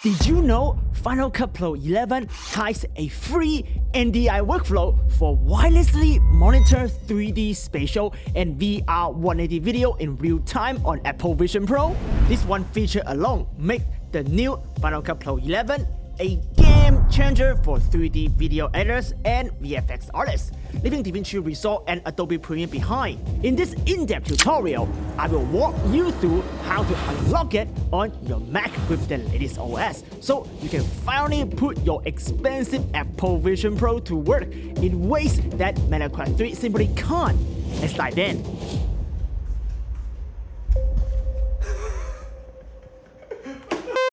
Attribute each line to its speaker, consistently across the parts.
Speaker 1: Did you know Final Cut Pro 11 ties a free NDI workflow for wirelessly monitor 3D spatial and VR180 video in real time on Apple Vision Pro? This one feature alone makes the new Final Cut Pro 11 a game changer for 3D video editors and VFX artists, leaving DaVinci Resolve and Adobe Premiere behind. In this in-depth tutorial, I will walk you through how to unlock it on your Mac with the latest OS, so you can finally put your expensive Apple Vision Pro to work in ways that Final Cut 3 simply can't. Let's dive in.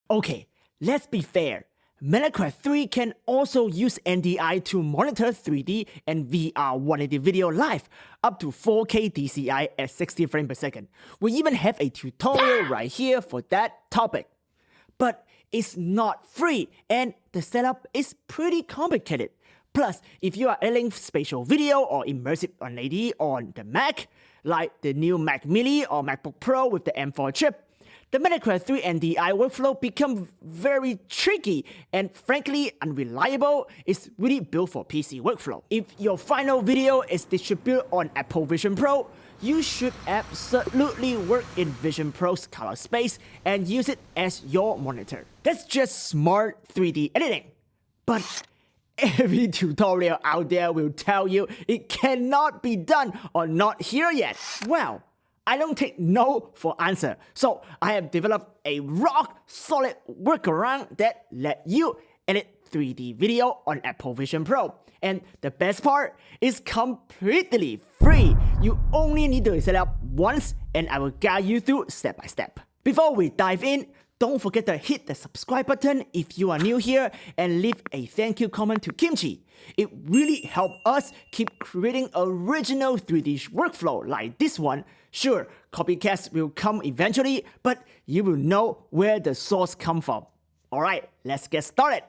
Speaker 1: Okay, let's be fair. Final Cut 3 can also use NDI to monitor 3D and VR180 video live up to 4K DCI at 60 frames per second. We even have a tutorial right here for that topic. But it's not free and the setup is pretty complicated. Plus, if you are editing spatial video or immersive 180 on the Mac, like the new Mac Mini or MacBook Pro with the M4 chip, the Final Cut 3 NDI workflow becomes very tricky and frankly unreliable. It's really built for PC workflow. If your final video is distributed on Apple Vision Pro, you should absolutely work in Vision Pro's color space and use it as your monitor. That's just smart 3D editing. But every tutorial out there will tell you it cannot be done or not here yet. Well, I don't take no for answer, so I have developed a rock-solid workaround that let you edit 3D video on Apple Vision Pro. And the best part is completely free. You only need to set up once and I will guide you through step by step. Before we dive in, don't forget to hit the subscribe button if you are new here and leave a thank you comment to Kimchi. It really helps us keep creating original 3D workflow like this one. Sure, copycats will come eventually, but you will know where the source comes from. Alright, let's get started.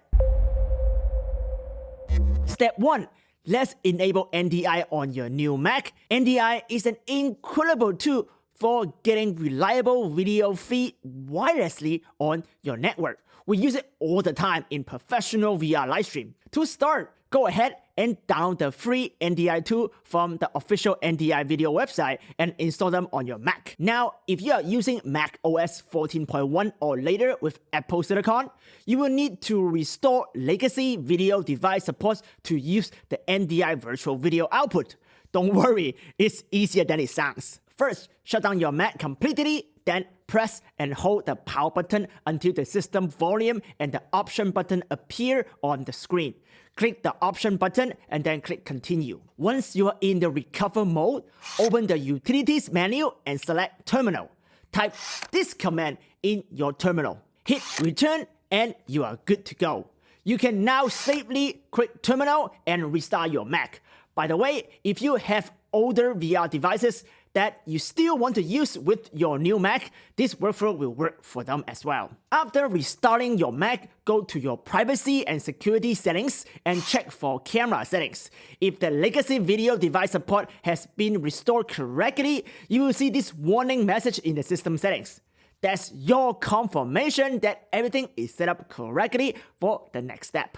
Speaker 1: Step 1. Let's enable NDI on your new Mac. NDI is an incredible tool for getting reliable video feed wirelessly on your network. We use it all the time in professional VR livestream. To start, go ahead and download the free NDI tool from the official NDI video website and install them on your Mac. Now, if you are using Mac OS 14.1 or later with Apple Silicon, you will need to restore legacy video device support to use the NDI virtual video output. Don't worry, it's easier than it sounds. First, shut down your Mac completely, then press and hold the power button until the system volume and the option button appear on the screen. Click the option button and then click continue. Once you are in the recover mode, open the utilities menu and select terminal. Type this command in your terminal. Hit return and you are good to go. You can now safely quit terminal and restart your Mac. By the way, if you have older VR devices that you still want to use with your new Mac, this workflow will work for them as well. After restarting your Mac, go to your privacy and security settings and check for camera settings. If the legacy video device support has been restored correctly, you will see this warning message in the system settings. That's your confirmation that everything is set up correctly for the next step.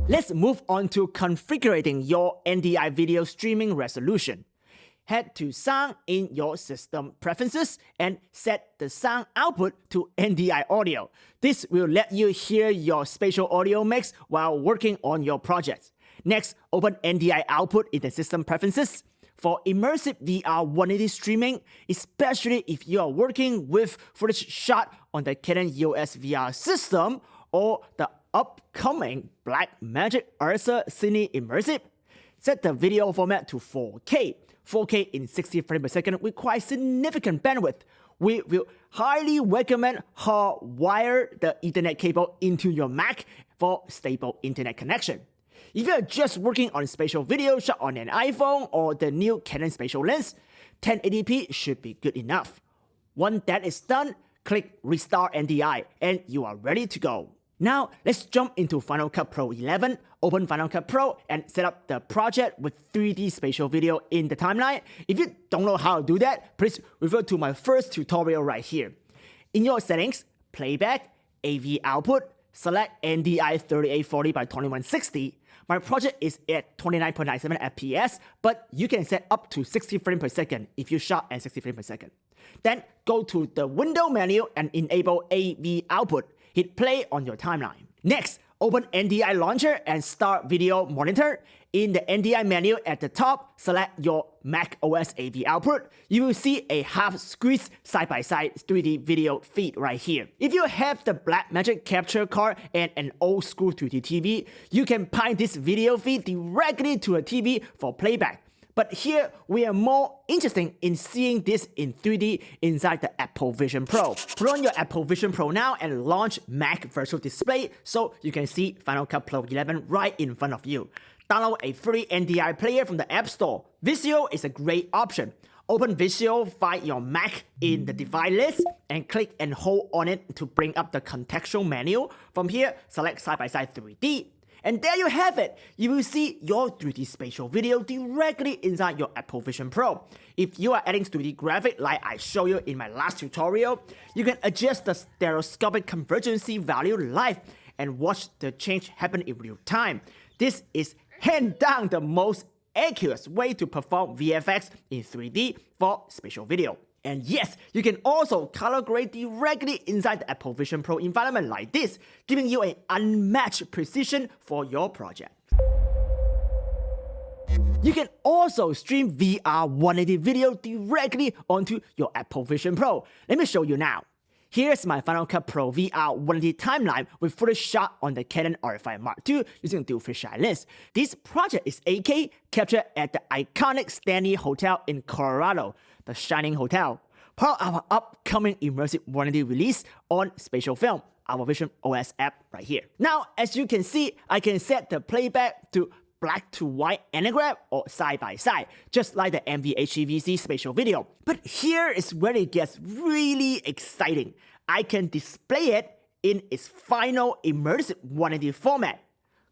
Speaker 1: Let's move on to configuring your NDI video streaming resolution. Head to Sound in your system preferences and set the sound output to NDI audio. This will let you hear your spatial audio mix while working on your project. Next, open NDI output in the system preferences. For immersive VR180 streaming, especially if you are working with footage shot on the Canon EOS VR system or the upcoming Blackmagic Ursa Cine Immersive, set the video format to 4K. 4K in 60 frames per second requires significant bandwidth. We will highly recommend hardwire the Ethernet cable into your Mac for stable internet connection. If you are just working on spatial video shot on an iPhone or the new Canon spatial lens, 1080p should be good enough. Once that is done, click Restart NDI and you are ready to go. Now, let's jump into Final Cut Pro 11, open Final Cut Pro and set up the project with 3D spatial video in the timeline. If you don't know how to do that, please refer to my first tutorial right here. In your settings, playback, AV output, select NDI 3840 by 2160. My project is at 29.97 FPS, but you can set up to 60 frames per second if you shot at 60 frames per second. Then go to the window menu and enable AV output. Hit play on your timeline. Next, open NDI launcher and start video monitor. In the NDI menu at the top, select your Mac OS AV output. You will see a half-squeezed side-by-side 3D video feed right here. If you have the Blackmagic capture card and an old-school 3D TV, you can pipe this video feed directly to a TV for playback. But here, we are more interested in seeing this in 3D inside the Apple Vision Pro. Put on your Apple Vision Pro now and launch Mac Virtual Display so you can see Final Cut Pro 11 right in front of you. Download a free NDI player from the App Store. Visio is a great option. Open Visio, find your Mac in the device list, and click and hold on it to bring up the contextual menu. From here, select side-by-side 3D. And there you have it! You will see your 3D spatial video directly inside your Apple Vision Pro. If you are adding 3D graphic like I showed you in my last tutorial, you can adjust the stereoscopic convergency value live and watch the change happen in real time. This is hands down the most accurate way to perform VFX in 3D for spatial video. And yes, you can also color grade directly inside the Apple Vision Pro environment like this, giving you an unmatched precision for your project. You can also stream VR180 video directly onto your Apple Vision Pro. Let me show you now. Here's my Final Cut Pro VR180 timeline with footage shot on the Canon R5 Mark II using dual fisheye lens. This project is 8K, captured at the iconic Stanley Hotel in Colorado, the Shining Hotel, part of our upcoming immersive 180 release on Spatial Film, our Vision OS app right here. Now, as you can see, I can set the playback to black to white anagram or side by side, just like the mv-hevc spatial video. But here is where it gets really exciting. I can display it in its final immersive 180 format.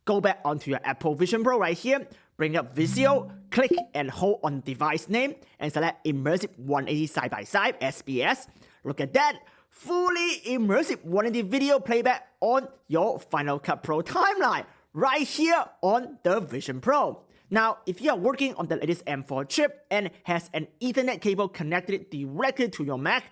Speaker 1: Go back onto your Apple Vision Pro right here, bring up Visio, click and hold on device name, and select Immersive 180 Side by Side SPS. Look at that, fully immersive 180 video playback on your Final Cut Pro timeline, right here on the Vision Pro. Now, if you are working on the latest M4 chip and has an Ethernet cable connected directly to your Mac,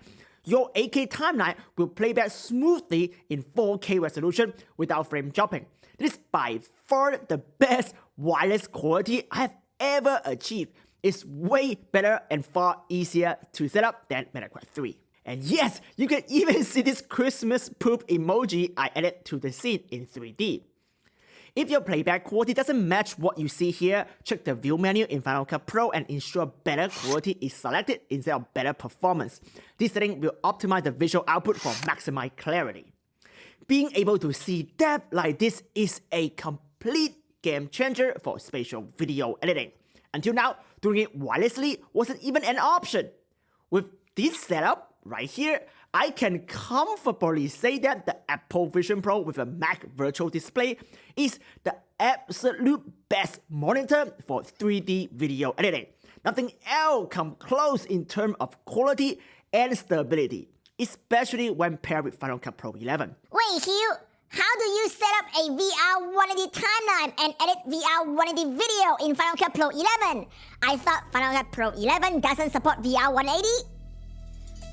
Speaker 1: your 8K timeline will play back smoothly in 4K resolution without frame dropping. This is by far the best wireless quality I have ever achieved. It's way better and far easier to set up than Metaquest 3. And yes, you can even see this Christmas poop emoji I added to the scene in 3D. If your playback quality doesn't match what you see here, check the View menu in Final Cut Pro and ensure better quality is selected instead of better performance. This setting will optimize the visual output for maximized clarity. Being able to see depth like this is a complete game changer for spatial video editing. Until now, doing it wirelessly wasn't even an option. With this setup right here, I can comfortably say that the Apple Vision Pro with a Mac Virtual Display is the absolute best monitor for 3D video editing. Nothing else comes close in terms of quality and stability, especially when paired with Final Cut Pro 11.
Speaker 2: Wait, Hugh, how do you set up a VR180 timeline and edit VR180 video in Final Cut Pro 11? I thought Final Cut Pro 11 doesn't support VR180?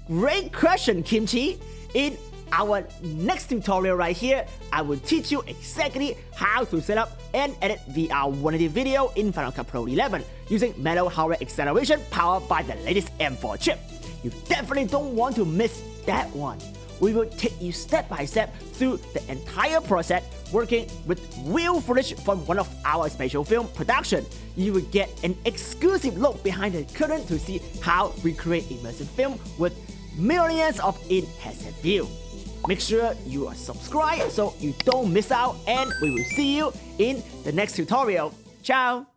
Speaker 1: Great question, Kimchi! In our next tutorial right here, I will teach you exactly how to set up and edit VR180 video in Final Cut Pro 11 using metal hardware acceleration powered by the latest M4 chip. You definitely don't want to miss that one. We will take you step by step through the entire process, working with real footage from one of our spatial film production. You will get an exclusive look behind the curtain to see how we create immersive film with millions of in-headset view. Make sure you are subscribed so you don't miss out, and we will see you in the next tutorial. Ciao!